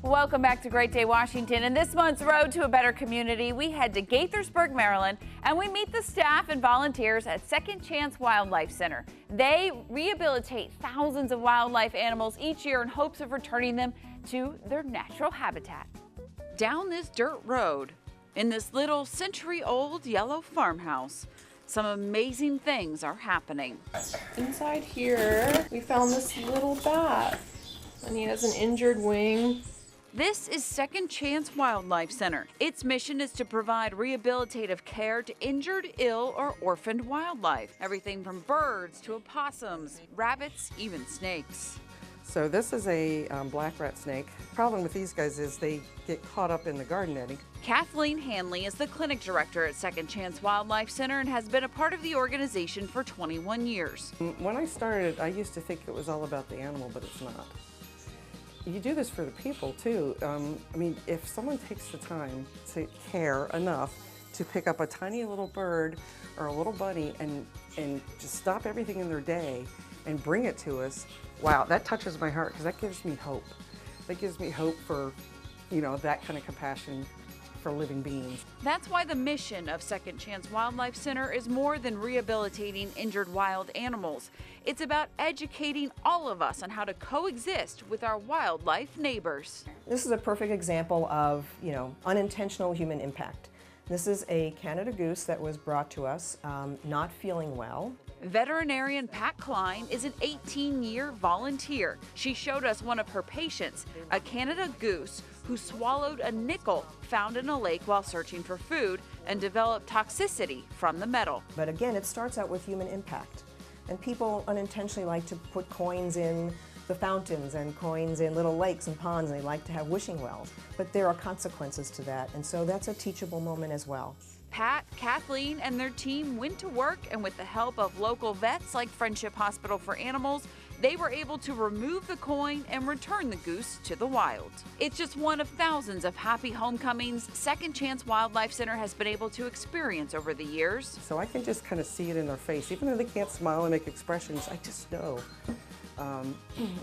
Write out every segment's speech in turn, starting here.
Welcome back to Great Day Washington. In this month's Road to a Better Community, we head to Gaithersburg, Maryland, and we meet the staff and volunteers at Second Chance Wildlife Center. They rehabilitate thousands of wildlife animals each year in hopes of returning them to their natural habitat. Down this dirt road, in this little century-old yellow farmhouse, some amazing things are happening. Inside here, we found this little bat, and he has an injured wing. This is Second Chance Wildlife Center. Its mission is to provide rehabilitative care to injured, ill, or orphaned wildlife. Everything from birds to opossums, rabbits, even snakes. So this is a black rat snake. Problem with these guys is they get caught up in the garden netting. Kathleen Hanley is the clinic director at Second Chance Wildlife Center and has been a part of the organization for 21 years. When I started, I used to think it was all about the animal, but it's not. You do this for the people too. I mean, if someone takes the time to care enough to pick up a tiny little bird or a little bunny and just stop everything in their day and bring it to us, wow, that touches my heart because that gives me hope. That gives me hope for, you know, that kind of compassion for living beings. That's why the mission of Second Chance Wildlife Center is more than rehabilitating injured wild animals. It's about educating all of us on how to coexist with our wildlife neighbors. This is a perfect example of, unintentional human impact. This is a Canada goose that was brought to us not feeling well. Veterinarian Pat Klein is an 18-year volunteer. She showed us one of her patients, a Canada goose who swallowed a nickel found in a lake while searching for food and developed toxicity from the metal. But again, it starts out with human impact. And people unintentionally like to put coins in the fountains and coins in little lakes and ponds, and they like to have wishing wells. But there are consequences to that, and so that's a teachable moment as well. Pat, Kathleen, and their team went to work, and with the help of local vets like Friendship Hospital for Animals, they were able to remove the coin and return the goose to the wild. It's just one of thousands of happy homecomings Second Chance Wildlife Center has been able to experience over the years. So I can just kind of see it in their face. Even though they can't smile and make expressions, I just know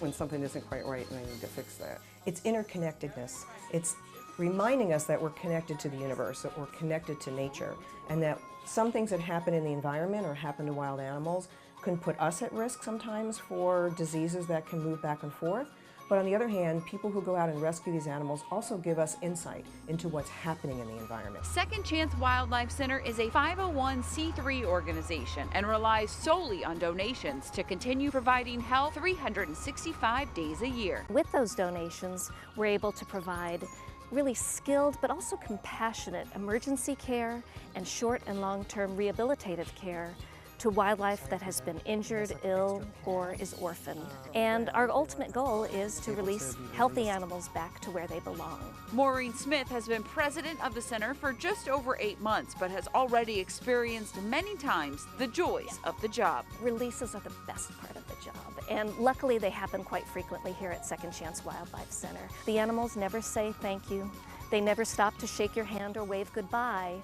when something isn't quite right and I need to fix that. It's interconnectedness. It's reminding us that we're connected to the universe, that we're connected to nature, and that some things that happen in the environment or happen to wild animals can put us at risk sometimes for diseases that can move back and forth. But on the other hand, people who go out and rescue these animals also give us insight into what's happening in the environment. Second Chance Wildlife Center is a 501c3 organization and relies solely on donations to continue providing health 365 days a year. With those donations, we're able to provide really skilled but also compassionate emergency care and short and long-term rehabilitative care to wildlife that has been injured, ill, or is orphaned. And our ultimate goal is to release healthy animals back to where they belong. Maureen Smith has been president of the center for just over 8 months, but has already experienced many times the joys of the job. Releases are the best part of the job, and luckily they happen quite frequently here at Second Chance Wildlife Center. The animals never say thank you. They never stop to shake your hand or wave goodbye.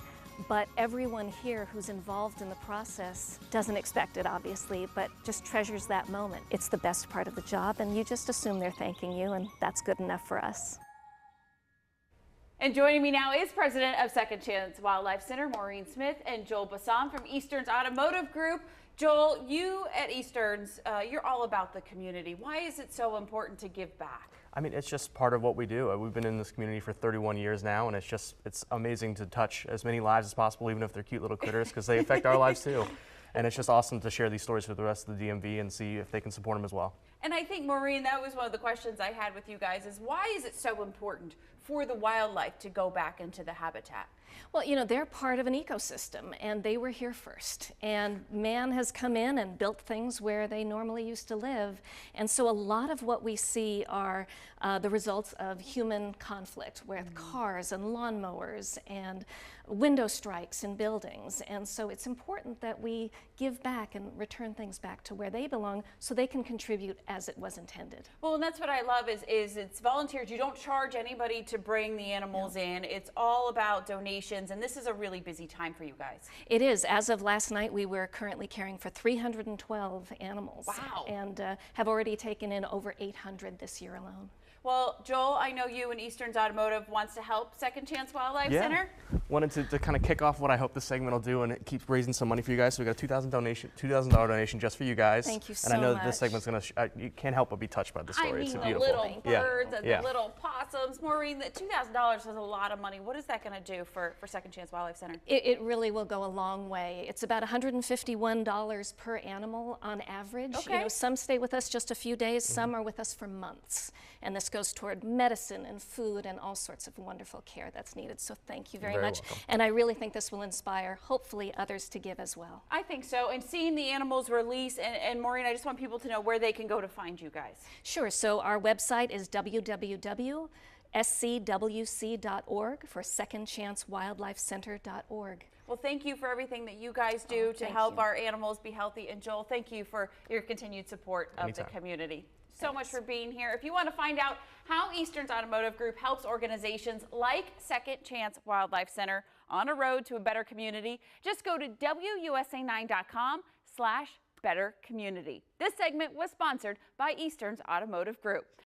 But everyone here who's involved in the process doesn't expect it, obviously, but just treasures that moment. It's the best part of the job, and you just assume they're thanking you, and that's good enough for us. And joining me now is President of Second Chance Wildlife Center, Maureen Smith, and Joel Bassam from Eastern's Automotive Group. Joel, you at Eastern's, you're all about the community. Why is it so important to give back? I mean, it's just part of what we do. We've been in this community for 31 years now, and it's amazing to touch as many lives as possible, even if they're cute little critters, because they affect our lives too. And it's just awesome to share these stories with the rest of the DMV and see if they can support them as well. And I think, Maureen, that was one of the questions I had with you guys is why is it so important for the wildlife to go back into the habitat? Well, they're part of an ecosystem, and they were here first. And man has come in and built things where they normally used to live. And so a lot of what we see are the results of human conflict with cars and lawnmowers and window strikes in buildings. And so it's important that we give back and return things back to where they belong so they can contribute as it was intended. Well, and that's what I love is it's volunteers. You don't charge anybody to bring the animals in. It's all about donations. donations, and this is a really busy time for you guys. It is. As of last night, we were currently caring for 312 animals. Wow. And have already taken in over 800 this year alone. Well, Joel, I know you and Eastern's Automotive wants to help Second Chance Wildlife Center. Wanted to kind of kick off what I hope this segment will do, and it keeps raising some money for you guys. So we got a $2,000 donation just for you guys. Thank you so And I know much. that this segment's going to, you can't help but be touched by the story. I mean, it's the beautiful. little birds and Yeah. the little possums. Maureen, the $2,000 is a lot of money. What is that going to do for Second Chance Wildlife Center? It really will go a long way. It's about $151 per animal on average. Okay. You know, some stay with us just a few days, some are with us for months. And this goes toward medicine and food and all sorts of wonderful care that's needed. So thank you very much. Welcome. And I really think this will inspire, hopefully, others to give as well. I think so. And seeing the animals release, and Maureen, I just want people to know where they can go to find you guys. Sure. So our website is www.scwc.org for secondchancewildlifecenter.org. Well, thank you for everything that you guys do to thank help you. our animals be healthy. And Joel, thank you for your continued support of Anytime. the community. So much for being here. If you want to find out how Eastern's Automotive Group helps organizations like Second Chance Wildlife Center on a road to a better community, just go to WUSA9.com/bettercommunity. This segment was sponsored by Eastern's Automotive Group.